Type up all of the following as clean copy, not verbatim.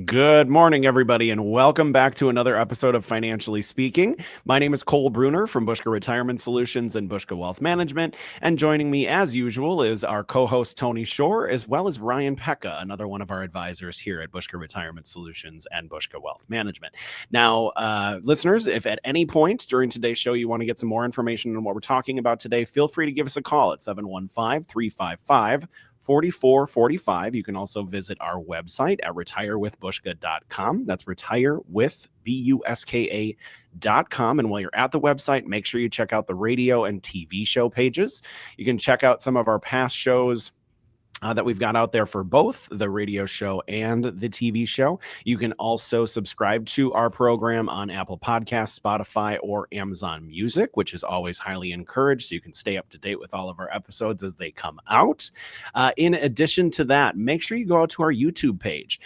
Good morning, everybody, and welcome back to another episode of Financially Speaking. My name is Cole Bruner from Bushka Retirement Solutions and Bushka Wealth Management, and joining me, as usual, is our co-host Tony Shore, as well as Ryan Pekka, another one of our advisors here at Bushka Retirement Solutions and Bushka Wealth Management. Now, listeners, if at any point during today's show you want to get some more information on what we're talking about today, feel free to give us a call at 715-355 4445. You can also visit our website at retirewithbushka.com. That's retirewithbuska.com. And while you're at the website, make sure you check out the radio and TV show pages. You can check out some of our past shows that we've got out there for both the radio show and the TV show. You can also subscribe to our program on Apple Podcasts, Spotify, or Amazon Music, which is always highly encouraged, so you can stay up to date with all of our episodes as they come out. In addition to that, make sure you go out to our YouTube page.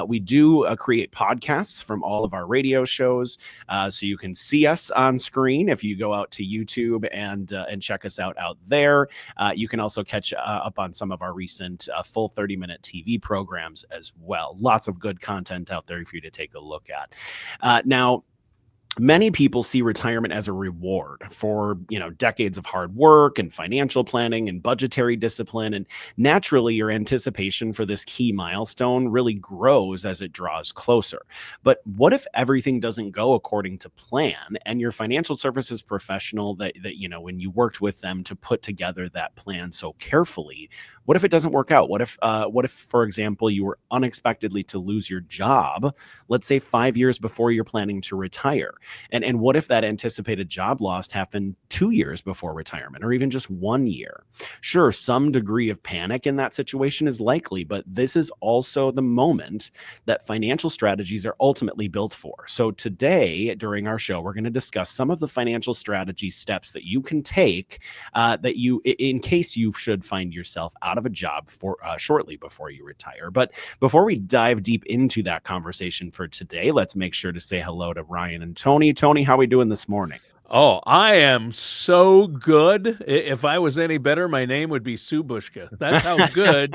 We do create podcasts from all of our radio shows, so you can see us on screen if you go out to YouTube and check us out there. You can also catch up on some of our recent full 30-minute TV programs as well. Lots of good content out there for you to take a look at. Now, many people see retirement as a reward for, decades of hard work and financial planning and budgetary discipline. And naturally, your anticipation for this key milestone really grows as it draws closer. But what if everything doesn't go according to plan and your financial services professional that when you worked with them to put together that plan so carefully, what if it doesn't work out? What if, for example, you were unexpectedly to lose your job, let's say 5 years before you're planning to retire? And what if that anticipated job loss happened 2 years before retirement, or even just 1 year? Sure, some degree of panic in that situation is likely, but this is also the moment that financial strategies are ultimately built for. So today, during our show, we're going to discuss some of the financial strategy steps that you can take in case you should find yourself out of a job for shortly before you retire. But before we dive deep into that conversation for today, let's make sure to say hello to Ryan and Tony. Tony, how are we doing this morning? Oh, I am so good. If I was any better, my name would be Sue Bushka. That's how good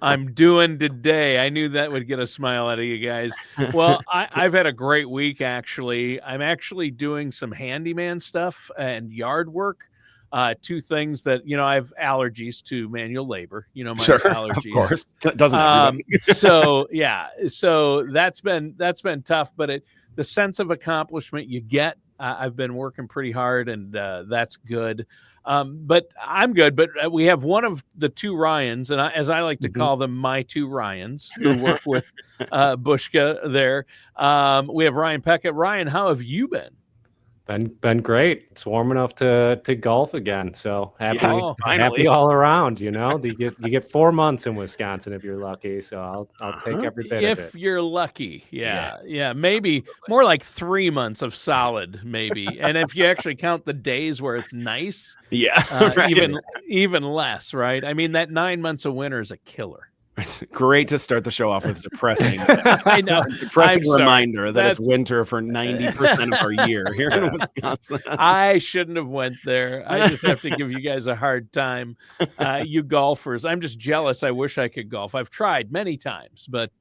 I'm doing today. I knew that would get a smile out of you guys. Well, I've had a great week, actually. I'm actually doing some handyman stuff and yard work. Two things that, I have allergies to manual labor, my Sure, allergies. of course. Doesn't everybody? So that's been tough, but the sense of accomplishment you get, I've been working pretty hard, and that's good. But I'm good. But we have one of the two Ryans, and as I like to call them, my two Ryans, who work with Bushka there. We have Ryan Pekka. Ryan, how have you been? Been great. It's warm enough to golf again. So happy all around. You get 4 months in Wisconsin if you're lucky. So I'll take every bit of it. If you're lucky, yeah, maybe more like 3 months of solid, maybe. And if you actually count the days where it's nice, right. even less, right? I mean, that 9 months of winter is a killer. It's great to start the show off with depressing. I know. Depressing reminder that it's winter for 90% of our year here in Wisconsin. I shouldn't have went there. I just have to give you guys a hard time. You golfers, I'm just jealous. I wish I could golf. I've tried many times, but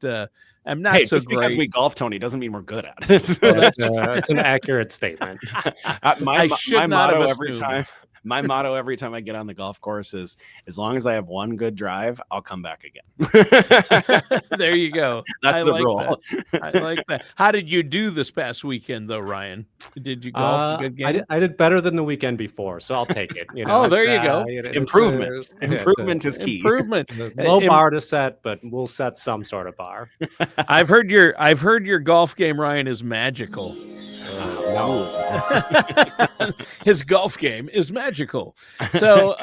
I'm not so just great. Because we golf, Tony, doesn't mean we're good at it. It's an accurate statement. My motto every time I get on the golf course is, as long as I have one good drive, I'll come back again. There you go. That's the rule. I like that. How did you do this past weekend, though, Ryan? Did you golf a good game? I did better than the weekend before, so I'll take it. Oh, there you go. Improvement. Improvement is key. Improvement. Low bar to set, but we'll set some sort of bar. I've heard your golf game, Ryan, is magical. His golf game is magical. So,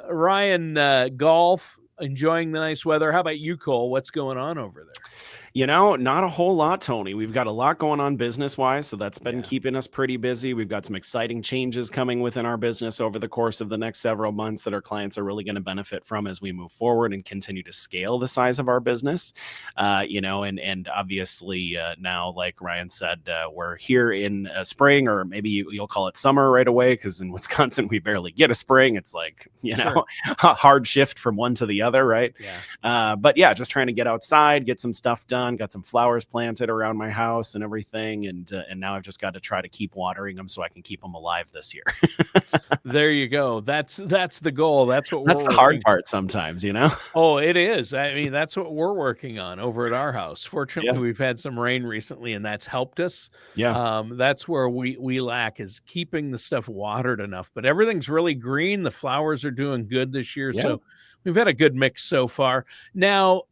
Ryan, golf, enjoying the nice weather. How about you, Cole? What's going on over there? Not a whole lot, Tony. We've got a lot going on business-wise, so that's been keeping us pretty busy. We've got some exciting changes coming within our business over the course of the next several months that our clients are really going to benefit from as we move forward and continue to scale the size of our business. And obviously now, like Ryan said, we're here in spring, or maybe you'll call it summer right away, because in Wisconsin, we barely get a spring. It's like, a hard shift from one to the other, right? Yeah. But yeah, just trying to get outside, get some stuff done. on, got some flowers planted around my house and everything. And now I've just got to try to keep watering them so I can keep them alive this year. There you go. That's the goal. That's what That's we're the hard working. part sometimes, you know? Oh, it is. I mean, that's what we're working on over at our house. Fortunately, Yeah. we've had some rain recently, and that's helped us. Yeah. That's where we lack, is keeping the stuff watered enough. But everything's really green. The flowers are doing good this year, Yeah. so we've had a good mix so far. Now,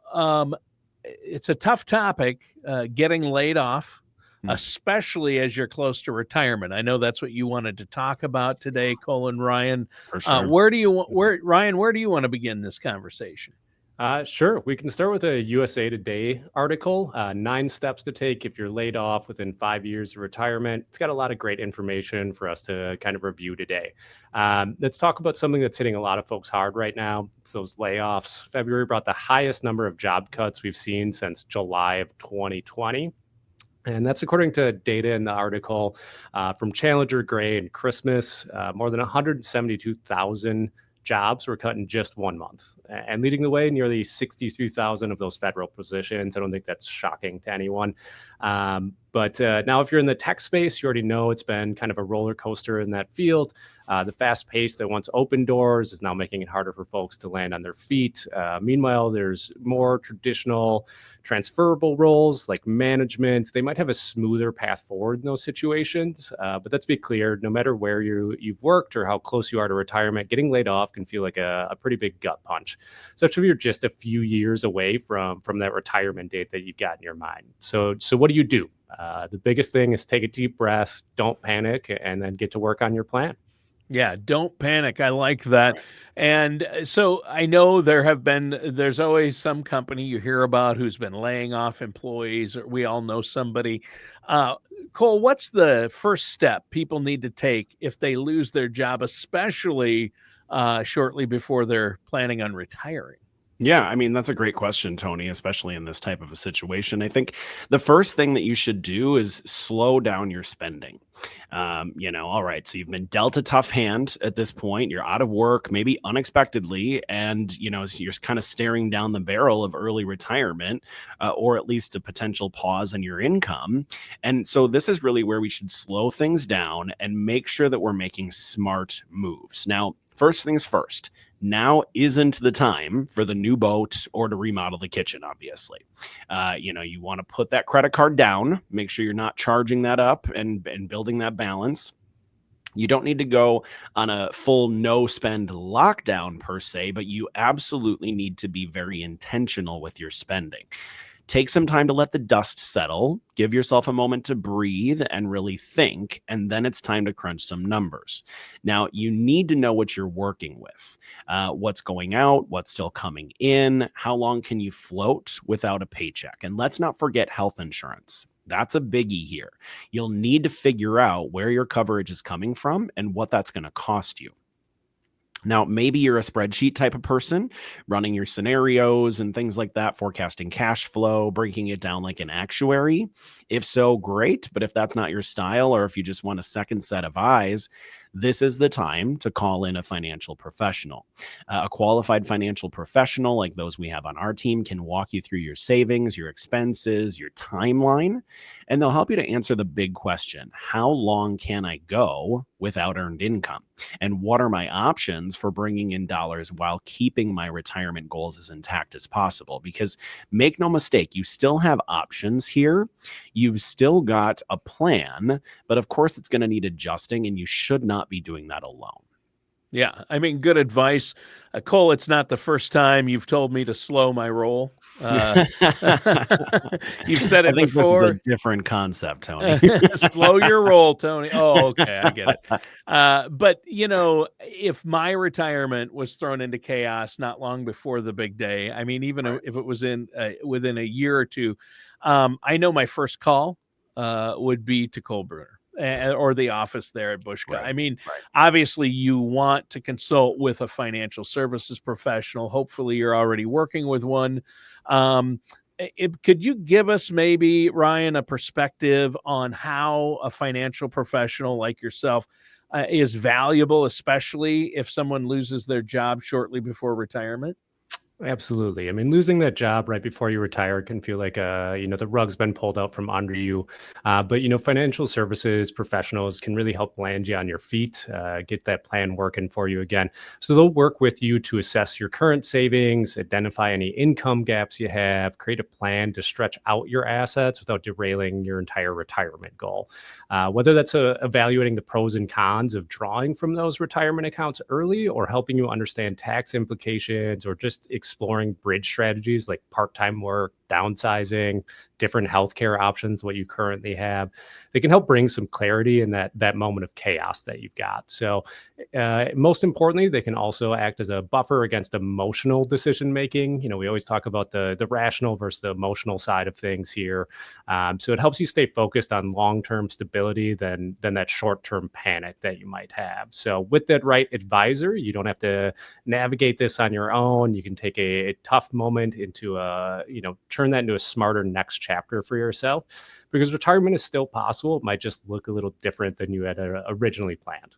it's a tough topic, getting laid off, especially as you're close to retirement. I know that's what you wanted to talk about today, Cole and Ryan. For sure. Ryan, where do you want to begin this conversation? Sure. We can start with a USA Today article, 9 steps to take if you're laid off within 5 years of retirement. It's got a lot of great information for us to kind of review today. Let's talk about something that's hitting a lot of folks hard right now. It's those layoffs. February brought the highest number of job cuts we've seen since July of 2020. And that's according to data in the article from Challenger, Gray, and Christmas. More than 172,000 jobs were cut in just 1 month. And leading the way, nearly 63,000 of those federal positions. I don't think that's shocking to anyone. But now if you're in the tech space, you already know it's been kind of a roller coaster in that field. The fast pace that once opened doors is now making it harder for folks to land on their feet. Meanwhile, there's more traditional transferable roles like management. They might have a smoother path forward in those situations. But let's be clear, no matter where you've worked or how close you are to retirement, getting laid off can feel like a pretty big gut punch, especially if you're just a few years away from that retirement date that you've got in your mind. So what do you do? The biggest thing is take a deep breath, don't panic, and then get to work on your plan. Yeah, don't panic. I like that. And so I know there's always some company you hear about who's been laying off employees, or we all know somebody. Cole, what's the first step people need to take if they lose their job, especially shortly before they're planning on retiring? Yeah, I mean, that's a great question, Tony, especially in this type of a situation. I think the first thing that you should do is slow down your spending. All right, so you've been dealt a tough hand at this point. You're out of work, maybe unexpectedly, and, you're kind of staring down the barrel of early retirement, or at least a potential pause in your income. And so this is really where we should slow things down and make sure that we're making smart moves. Now, first things first. Now isn't the time for the new boat or to remodel the kitchen, obviously. You want to put that credit card down, make sure you're not charging that up and building that balance. You don't need to go on a full no spend lockdown per se, but you absolutely need to be very intentional with your spending. Take some time to let the dust settle, give yourself a moment to breathe and really think, and then it's time to crunch some numbers. Now, you need to know what you're working with, what's going out, what's still coming in, how long can you float without a paycheck? And let's not forget health insurance. That's a biggie here. You'll need to figure out where your coverage is coming from and what that's going to cost you. Now, maybe you're a spreadsheet type of person, running your scenarios and things like that, forecasting cash flow, breaking it down like an actuary. If so, great. But if that's not your style, or if you just want a second set of eyes, this is the time to call in a financial professional. A qualified financial professional like those we have on our team can walk you through your savings, your expenses, your timeline, and they'll help you to answer the big question: how long can I go without earned income? And what are my options for bringing in dollars while keeping my retirement goals as intact as possible? Because make no mistake, you still have options here. You've still got a plan, but of course it's going to need adjusting, and you should not be doing that alone. Yeah, I mean, good advice. Cole, it's not the first time you've told me to slow my roll. You've said it I think before. This is a different concept, Tony. Slow your roll, Tony. Oh, okay, I get it. But, if my retirement was thrown into chaos not long before the big day, I mean, even if it was within a year or two, I know my first call would be to Cole Bruner or the office there at Bushka. Right, I mean, obviously you want to consult with a financial services professional. Hopefully you're already working with one. Could you give us maybe, Ryan, a perspective on how a financial professional like yourself is valuable, especially if someone loses their job shortly before retirement? Absolutely. I mean, losing that job right before you retire can feel like the rug's been pulled out from under you. But financial services professionals can really help land you on your feet, get that plan working for you again. So they'll work with you to assess your current savings, identify any income gaps you have, create a plan to stretch out your assets without derailing your entire retirement goal. Whether that's evaluating the pros and cons of drawing from those retirement accounts early, or helping you understand tax implications, or just exploring bridge strategies like part-time work, downsizing, different healthcare options, what you currently have. They can help bring some clarity in that moment of chaos that you've got. So most importantly, they can also act as a buffer against emotional decision making. We always talk about the rational versus the emotional side of things here. So it helps you stay focused on long-term stability than that short-term panic that you might have. So with that right advisor, you don't have to navigate this on your own. You can take a tough moment into turn that into a smarter next chapter for yourself, because retirement is still possible. It might just look a little different than you had originally planned.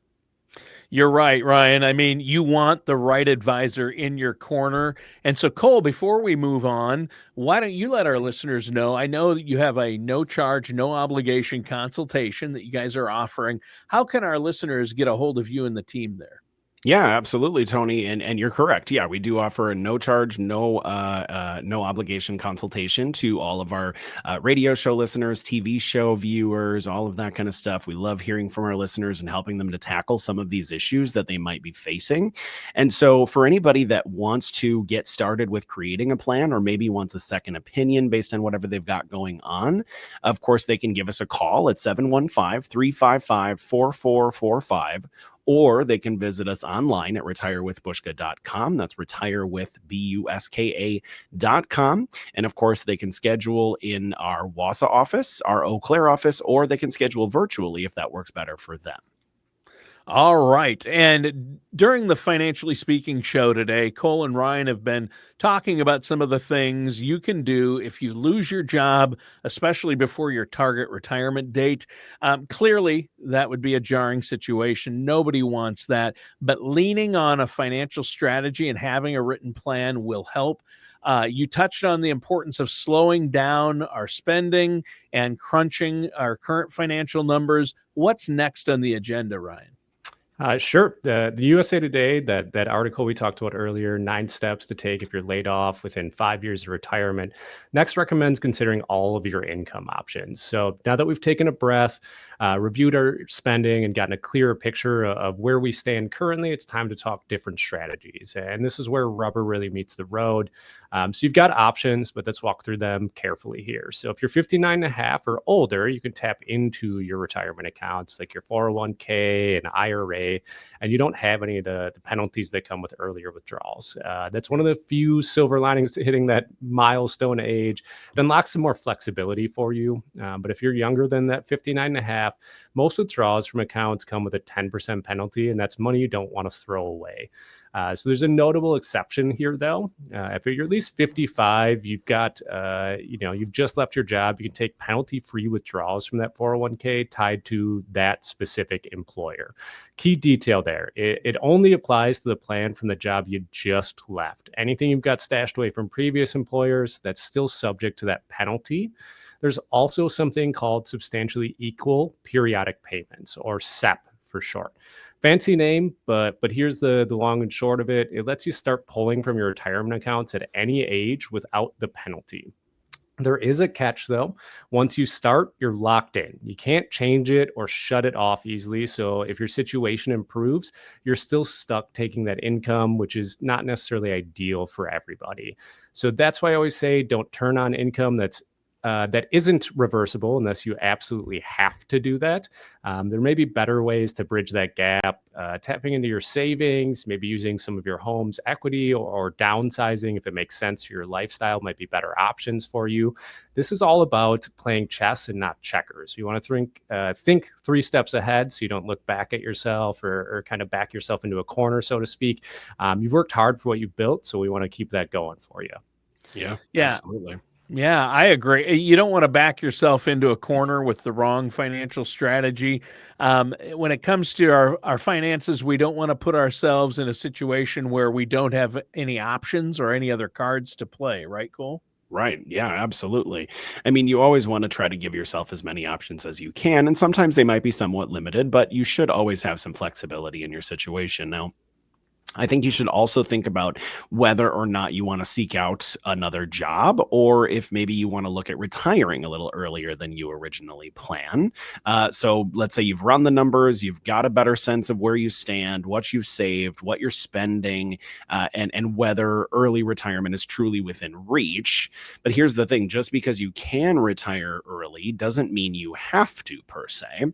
You're right, Ryan. I mean, you want the right advisor in your corner. And so, Cole, before we move on, why don't you let our listeners know? I know that you have a no charge, no obligation consultation that you guys are offering. How can our listeners get a hold of you and the team there? Yeah, absolutely, Tony, and you're correct. Yeah, we do offer a no charge, no obligation consultation to all of our radio show listeners, TV show viewers, all of that kind of stuff. We love hearing from our listeners and helping them to tackle some of these issues that they might be facing. And so, for anybody that wants to get started with creating a plan, or maybe wants a second opinion based on whatever they've got going on, of course, they can give us a call at 715-355-4445. Or they can visit us online at retirewithbushka.com. That's retirewithbuska.com. And of course, they can schedule in our Wausau office, our Eau Claire office, or they can schedule virtually if that works better for them. All right. And during the Financially Speaking show today, Cole and Ryan have been talking about some of the things you can do if you lose your job, especially before your target retirement date. Clearly, that would be a jarring situation. Nobody wants that. But leaning on a financial strategy and having a written plan will help. You touched on the importance of slowing down our spending and crunching our current financial numbers. What's next on the agenda, Ryan? Sure. The USA Today, that article we talked about earlier, 9 steps to take if you're laid off within 5 years of retirement, next recommends considering all of your income options. So now that we've taken a breath, reviewed our spending, and gotten a clearer picture of where we stand currently, it's time to talk different strategies. And this is where rubber really meets the road. So you've got options, but let's walk through them carefully here. So if you're 59 and a half or older, you can tap into your retirement accounts like your 401k and IRA, and you don't have any of the penalties that come with earlier withdrawals. That's one of the few silver linings to hitting that milestone age. It unlocks some more flexibility for you. But if you're younger than that 59 and a half, most withdrawals from accounts come with a 10% penalty, and that's money you don't want to throw away. So there's a notable exception here, though. If you're at least 55, you've got, you've just left your job, you can take penalty-free withdrawals from that 401k tied to that specific employer. Key detail there, it only applies to the plan from the job you just left. Anything you've got stashed away from previous employers, that's still subject to that penalty. There's also something called substantially equal periodic payments, or SEP for short. Fancy name, but here's the long and short of it. It lets you start pulling from your retirement accounts at any age without the penalty. There is a catch, though. Once you start, you're locked in. You can't change it or shut it off easily. So if your situation improves, you're still stuck taking that income, which is not necessarily ideal for everybody. So that's why I always say don't turn on income that isn't reversible unless you absolutely have to do that. There may be better ways to bridge that gap, tapping into your savings, maybe using some of your home's equity, or downsizing if it makes sense for your lifestyle might be better options for you. This is all about playing chess and not checkers. You want to think 3 steps ahead so you don't look back at yourself or kind of back yourself into a corner, so to speak. You've worked hard for what you've built, so we want to keep that going for you. Yeah, Yeah. absolutely. Yeah, I agree. You don't want to back yourself into a corner with the wrong financial strategy. When it comes to our finances, we don't want to put ourselves in a situation where we don't have any options or any other cards to play, right, Cole? Right. Yeah, absolutely. I mean, you always want to try to give yourself as many options as you can. And sometimes they might be somewhat limited, but you should always have some flexibility in your situation. Now, I think you should also think about whether or not you want to seek out another job or if maybe you want to look at retiring a little earlier than you originally plan. So let's say you've run the numbers, you've got a better sense of where you stand, what you've saved, what you're spending, and whether early retirement is truly within reach. But here's the thing: just because you can retire early doesn't mean you have to per se.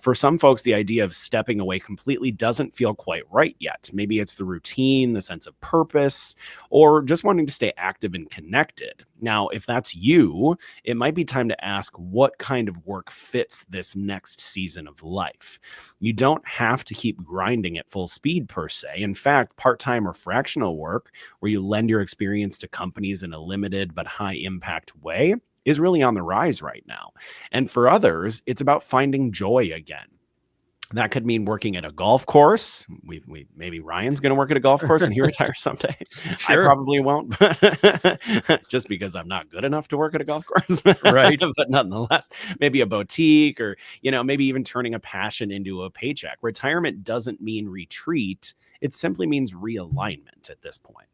For some folks, the idea of stepping away completely doesn't feel quite right yet. Maybe it's the routine, the sense of purpose, or just wanting to stay active and connected. Now, if that's you, it might be time to ask what kind of work fits this next season of life. You don't have to keep grinding at full speed per se. In fact, part time or fractional work, where you lend your experience to companies in a limited but high impact way, is really on the rise right now. And for others, it's about finding joy again. That could mean working at a golf course. We maybe Ryan's going to work at a golf course when he retires someday. I Sure. probably won't, just because I'm not good enough to work at a golf course. Right. But nonetheless, maybe a boutique, or maybe even turning a passion into a paycheck. Retirement doesn't mean retreat. It simply means realignment at this point.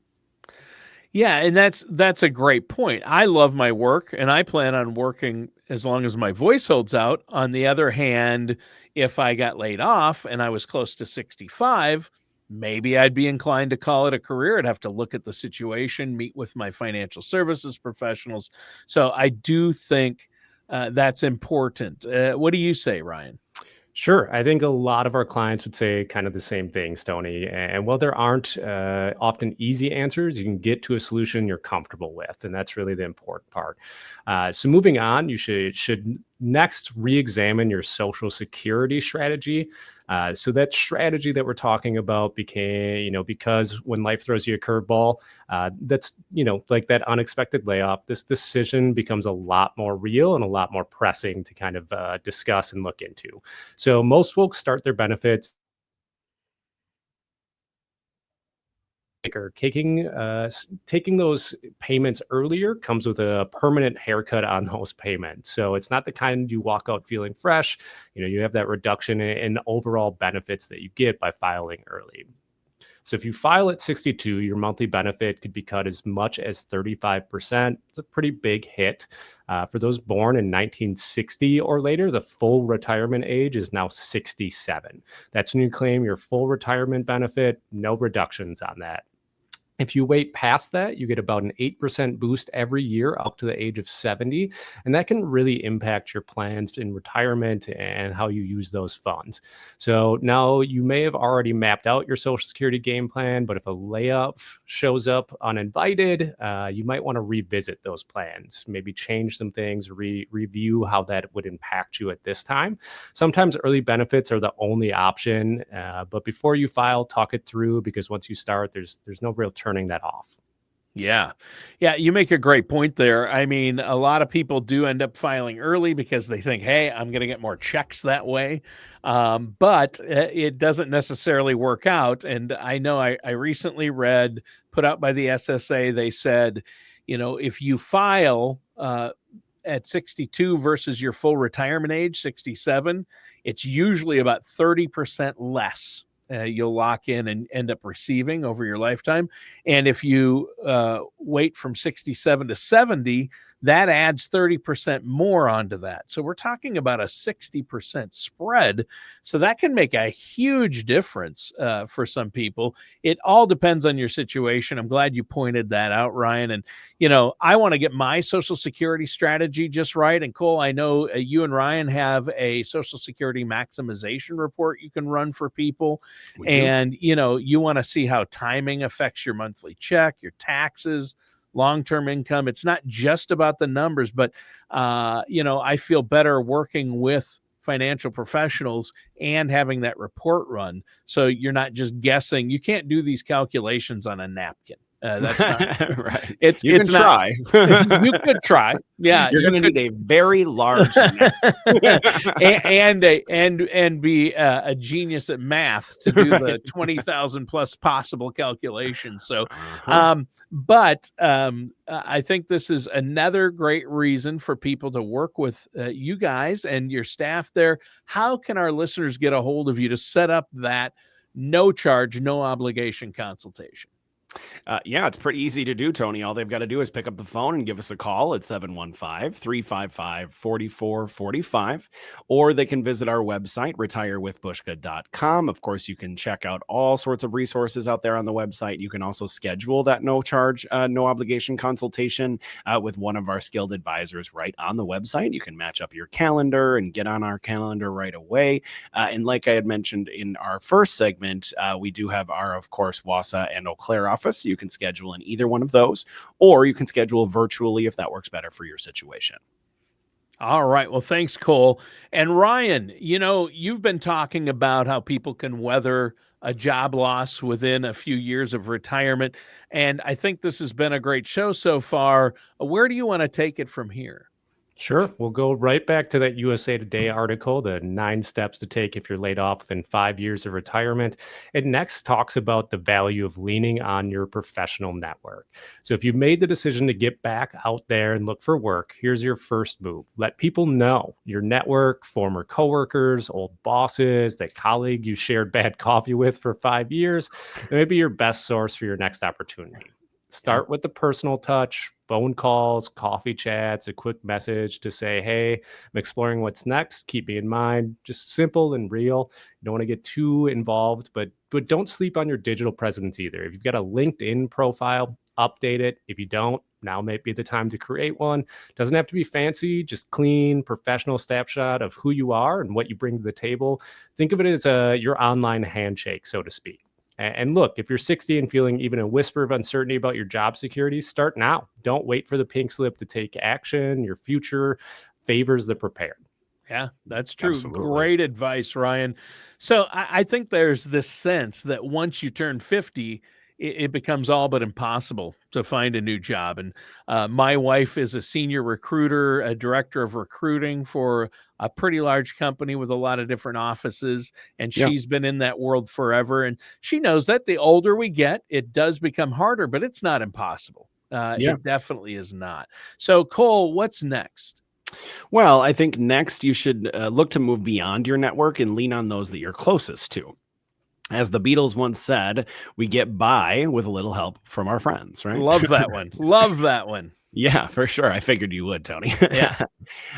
Yeah, and that's a great point. I love my work and I plan on working as long as my voice holds out. On the other hand, if I got laid off and I was close to 65, maybe I'd be inclined to call it a career. I'd have to look at the situation, meet with my financial services professionals. So I do think that's important. What do you say, Ryan? Sure. I think a lot of our clients would say kind of the same thing, Stony. And while there aren't often easy answers, you can get to a solution you're comfortable with. And that's really the important part. So moving on, you should next re-examine your Social Security strategy. So that strategy that we're talking about became, because when life throws you a curveball, that's, like that unexpected layoff, this decision becomes a lot more real and a lot more pressing to kind of discuss and look into. So most folks start their benefits or taking those payments earlier comes with a permanent haircut on those payments. So it's not the kind you walk out feeling fresh. You have that reduction in overall benefits that you get by filing early. So if you file at 62, your monthly benefit could be cut as much as 35%. It's a pretty big hit. For those born in 1960 or later, the full retirement age is now 67. That's when you claim your full retirement benefit, no reductions on that. If you wait past that, you get about an 8% boost every year up to the age of 70. And that can really impact your plans in retirement and how you use those funds. So now you may have already mapped out your Social Security game plan, but if a layoff shows up uninvited, you might want to revisit those plans, maybe change some things, review how that would impact you at this time. Sometimes early benefits are the only option, but before you file, talk it through, because once you start, there's no real turning that off. Yeah. Yeah, you make a great point there. I mean, a lot of people do end up filing early because they think, hey, I'm going to get more checks that way. But it doesn't necessarily work out. And I know I recently read, put out by the SSA, they said, if you file at 62 versus your full retirement age, 67, it's usually about 30% less you'll lock in and end up receiving over your lifetime. And if you wait from 67 to 70, that adds 30% more onto that. So we're talking about a 60% spread. So that can make a huge difference for some people. It all depends on your situation. I'm glad you pointed that out, Ryan. And, I want to get my Social Security strategy just right. And Cole, I know you and Ryan have a Social Security maximization report you can run for people. And, you want to see how timing affects your monthly check, your taxes, long-term income. It's not just about the numbers, but, I feel better working with financial professionals and having that report run. So you're not just guessing. You can't do these calculations on a napkin. That's not. Right. It's You can it's not. try. You could try. Yeah, You're you going to could. need a very large net. And be a genius at math to do the 20,000 plus possible calculations. So, Uh-huh. I think this is another great reason for people to work with you guys and your staff there. How can our listeners get a hold of you to set up that no charge, no obligation consultation? Yeah, it's pretty easy to do, Tony. All they've got to do is pick up the phone and give us a call at 715-355-4445, or they can visit our website, retirewithbushka.com. Of course, you can check out all sorts of resources out there on the website. You can also schedule that no charge, no obligation consultation with one of our skilled advisors right on the website. You can match up your calendar and get on our calendar right away. And like I had mentioned in our first segment, we do have our, of course, Wausau and Eau Claire office. You can schedule in either one of those, or you can schedule virtually if that works better for your situation. All right. Well, thanks, Cole. And Ryan, you've been talking about how people can weather a job loss within a few years of retirement. And I think this has been a great show so far. Where do you want to take it from here? Sure. We'll go right back to that USA Today article, the 9 steps to take if you're laid off within 5 years of retirement. It next talks about the value of leaning on your professional network. So if you've made the decision to get back out there and look for work, here's your first move. Let people know your network, former coworkers, old bosses, that colleague you shared bad coffee with for 5 years, maybe your best source for your next opportunity. Start with the personal touch, phone calls, coffee chats, a quick message to say, hey, I'm exploring what's next. Keep me in mind. Just simple and real. You don't want to get too involved, but don't sleep on your digital presence either. If you've got a LinkedIn profile, update it. If you don't, now may be the time to create one. Doesn't have to be fancy, just clean, professional snapshot of who you are and what you bring to the table. Think of it as your online handshake, so to speak. And look, if you're 60 and feeling even a whisper of uncertainty about your job security, start now. Don't wait for the pink slip to take action. Your future favors the prepared. Yeah, that's true. Absolutely. Great advice, Ryan. So I think there's this sense that once you turn 50, it becomes all but impossible to find a new job. And my wife is a senior recruiter, a director of recruiting for a pretty large company with a lot of different offices. And Yeah. she's been in that world forever. And she knows that the older we get, it does become harder, but it's not impossible. Yeah. It definitely is not. So, Cole, what's next? Well, I think next you should look to move beyond your network and lean on those that you're closest to. As the Beatles once said, we get by with a little help from our friends, right? Love that one. Love that one. Yeah, for sure. I figured you would, Tony. Yeah.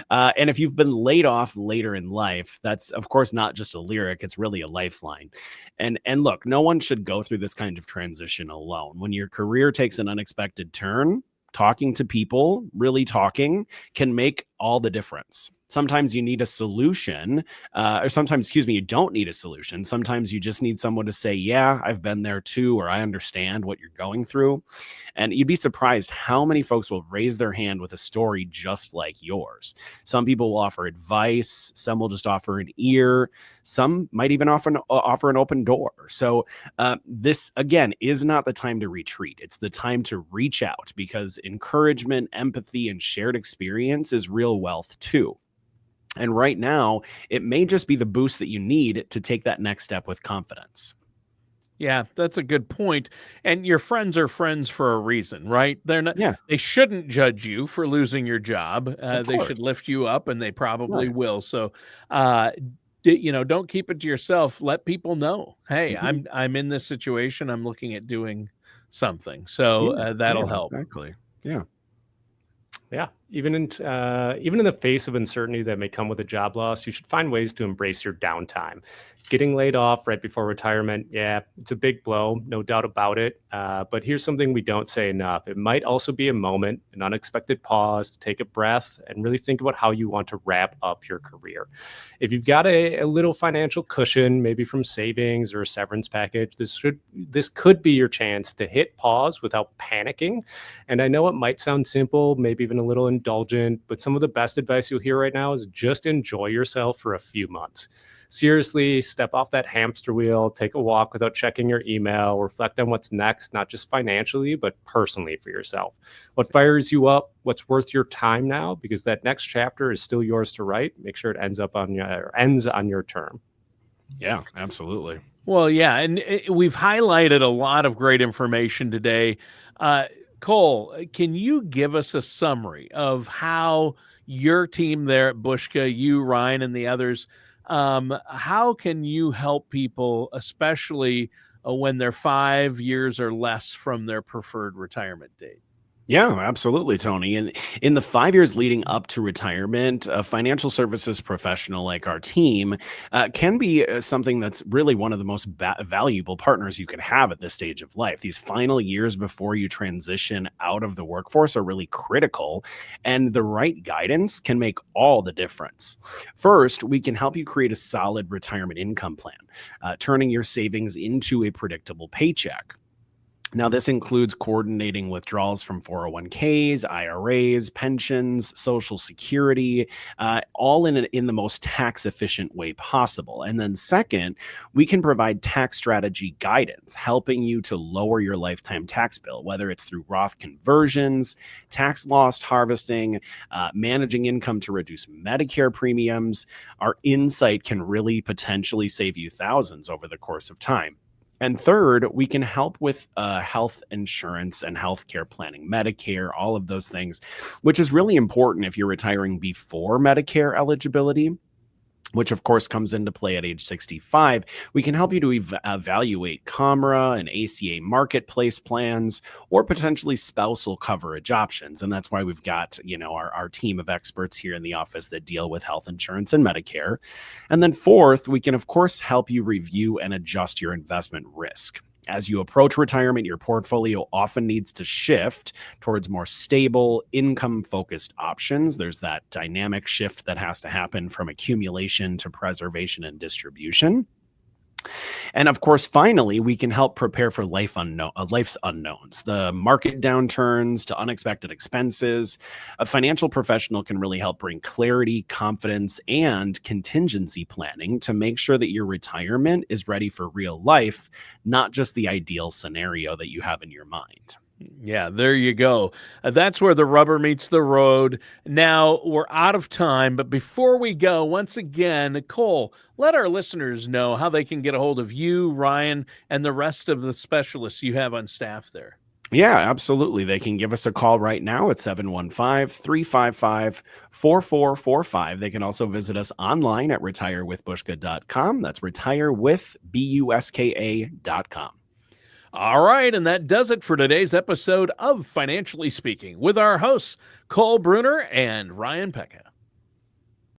And if you've been laid off later in life, that's of course not just a lyric, it's really a lifeline. And look, no one should go through this kind of transition alone. When your career takes an unexpected turn, talking to people, really talking, can make all the difference. Sometimes you need a solution, or sometimes, you don't need a solution. Sometimes you just need someone to say, yeah, I've been there too, or I understand what you're going through. And you'd be surprised how many folks will raise their hand with a story just like yours. Some people will offer advice. Some will just offer an ear. Some might even offer an open door. So this, again, is not the time to retreat. It's the time to reach out, because encouragement, empathy, and shared experience is real wealth too. And right now, it may just be the boost that you need to take that next step with confidence. Yeah, that's a good point. And your friends are friends for a reason, right? They're not. Yeah. They shouldn't judge you for losing your job. They course. should lift you up, and they probably Right. will. So, don't keep it to yourself. Let people know. Hey, Mhm. I'm in this situation. I'm looking at doing something. So Yeah, that'll yeah, help. Exactly. Yeah. Yeah, even in the face of uncertainty that may come with a job loss, you should find ways to embrace your downtime. Getting laid off right before retirement, yeah, it's a big blow, no doubt about it. But here's something we don't say enough. It might also be a moment, an unexpected pause to take a breath and really think about how you want to wrap up your career. If you've got a little financial cushion, maybe from savings or a severance package, this could be your chance to hit pause without panicking. And I know it might sound simple, maybe even a little indulgent, but some of the best advice you'll hear right now is just enjoy yourself for a few months. seriously step off that hamster wheel, take a walk without checking your email, reflect on what's next, not just financially, but personally for yourself. What fires you up, what's worth your time now, because that next chapter is still yours to write. Make sure it ends on your term. Yeah, absolutely. Well, yeah, and we've highlighted a lot of great information today. Cole, can you give us a summary of how your team there at Bushka, you, Ryan, and the others, how can you help people, especially when they're 5 years or less from their preferred retirement date? Yeah, absolutely, Tony. And in the 5 years leading up to retirement, a financial services professional like our team can be something that's really one of the most valuable partners you can have at this stage of life. These final years before you transition out of the workforce are really critical, and the right guidance can make all the difference. First, we can help you create a solid retirement income plan, turning your savings into a predictable paycheck. Now, this includes coordinating withdrawals from 401ks, IRAs, pensions, Social Security, all in the most tax efficient way possible. And then, second, we can provide tax strategy guidance, helping you to lower your lifetime tax bill, whether it's through Roth conversions, tax loss harvesting, managing income to reduce Medicare premiums. Our insight can really potentially save you thousands over the course of time. And third, we can help with health insurance and healthcare planning, Medicare, all of those things, which is really important if you're retiring before Medicare eligibility, which of course comes into play at age 65. We can help you to evaluate COMRA and ACA marketplace plans, or potentially spousal coverage options. And that's why we've got, our team of experts here in the office that deal with health insurance and Medicare. And then fourth, we can of course help you review and adjust your investment risk. As you approach retirement, your portfolio often needs to shift towards more stable, income-focused options. There's that dynamic shift that has to happen from accumulation to preservation and distribution. And of course, finally, we can help prepare for life's unknowns, the market downturns to unexpected expenses. A financial professional can really help bring clarity, confidence, and contingency planning to make sure that your retirement is ready for real life, not just the ideal scenario that you have in your mind. Yeah, there you go. That's where the rubber meets the road. Now we're out of time, but before we go, once again, Cole, let our listeners know how they can get a hold of you, Ryan, and the rest of the specialists you have on staff there. Yeah, absolutely. They can give us a call right now at 715-355-4445. They can also visit us online at retirewithbushka.com. That's retirewithbuska.com. All right, and that does it for today's episode of Financially Speaking with our hosts, Cole Bruner and Ryan Pekka.